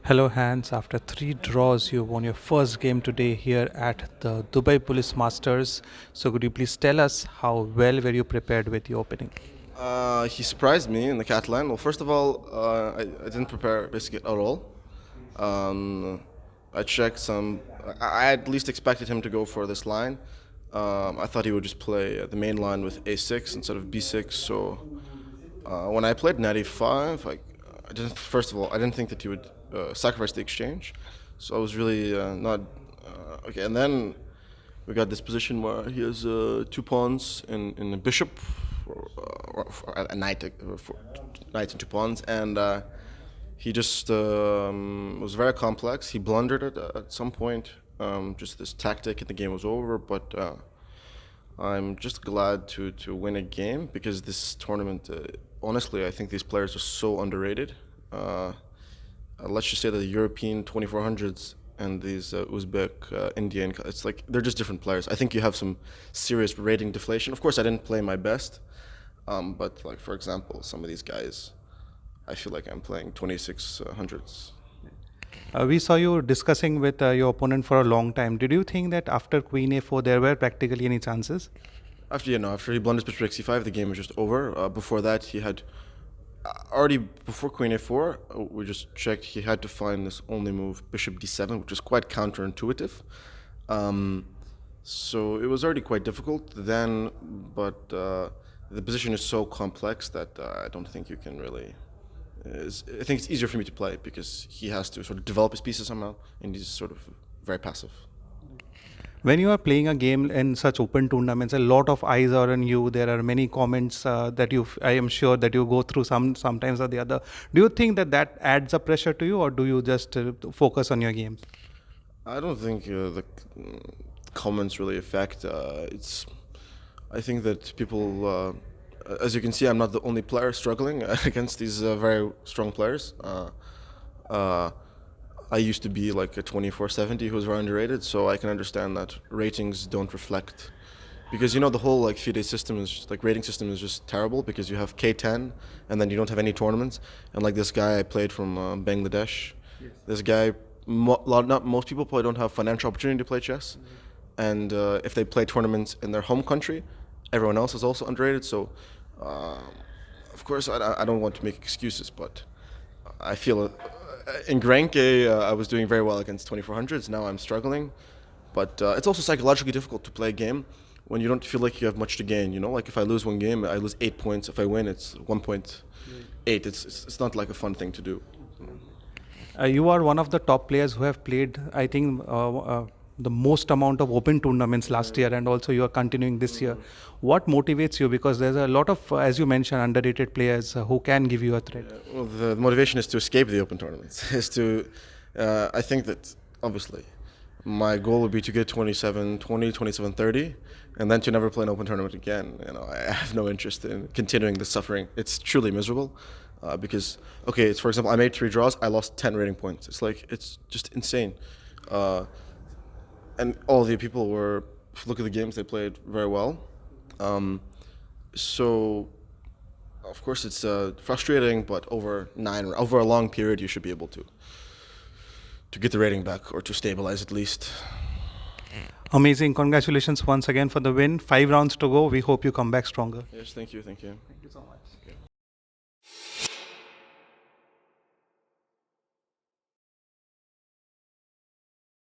Hello Hans, after three draws, you won your first game today here at the Dubai Police Masters. So could you please tell us how well were you prepared with the opening? He surprised me in the Catalan. Well, first of all, I didn't prepare basically at all. Um, I checked some. I at least expected him to go for this line. I thought he would just play the main line with a6 instead of b6. So when I played knight e5, I didn't. First of all, I didn't think that he would sacrifice the exchange. So I was really not okay. And then we got this position where he has two pawns in a bishop, or a knight, knight and two pawns, and he just was very complex. He blundered it at some point. Just this tactic, and the game was over. But I'm just glad to win a game because this tournament, honestly, I think these players are so underrated. Let's just say that the European 2400s and these Uzbek, Indian, it's like they're just different players. I think you have some serious rating deflation. Of course, I didn't play my best, but like for example, some of these guys, I feel like I'm playing 2600s. We saw you discussing with your opponent for a long time. Did you think that after Queen A4 there were practically any chances? After he blunders bishop x5, the game was just over. Before that, he had already before Queen A4. We just checked. He had to find this only move, bishop d7, which is quite counterintuitive. So it was already quite difficult then, but the position is so complex that I don't think you can really. I think it's easier for me to play because he has to sort of develop his pieces somehow, and he's sort of very passive. When you are playing a game in such open tournaments, a lot of eyes are on you. There are many comments that I am sure that you go through sometimes or the other. Do you think that adds a pressure to you, or do you just focus on your games? I don't think the comments really affect. I think that people, as you can see, I'm not the only player struggling against these very strong players. Uh, I used to be like a 2470 who's very underrated, so I can understand that ratings don't reflect. Because the whole like FIDE system is like rating system is just terrible because you have K10 and then you don't have any tournaments. And like this guy I played from Bangladesh, this guy, not most people probably don't have financial opportunity to play chess. And if they play tournaments in their home country, everyone else is also underrated. So, uh, of course, I don't want to make excuses, but I feel in Grenke I was doing very well against 2400s. Now I'm struggling, but it's also psychologically difficult to play a game when you don't feel like you have much to gain. Like if I lose one game, I lose 8 points. If I win, it's 1.8. It's not like a fun thing to do. You are one of the top players who have played, I think, the most amount of open tournaments last year, and also you are continuing this year. What motivates you? Because there's a lot of, as you mentioned, underrated players who can give you a threat. Well, the motivation is to escape the open tournaments. I think that obviously my goal would be to get 27-20, 27-30, and then to never play an open tournament again. I have no interest in continuing the suffering. It's truly miserable. Because, okay, it's for example, I made 3 draws, I lost 10 rating points. It's just insane. And all the people look at the games, they played very well. So, of course, it's frustrating, but over a long period, you should be able to get the rating back or to stabilize at least. Amazing. Congratulations once again for the win. 5 rounds to go. We hope you come back stronger. Yes, thank you. Thank you so much.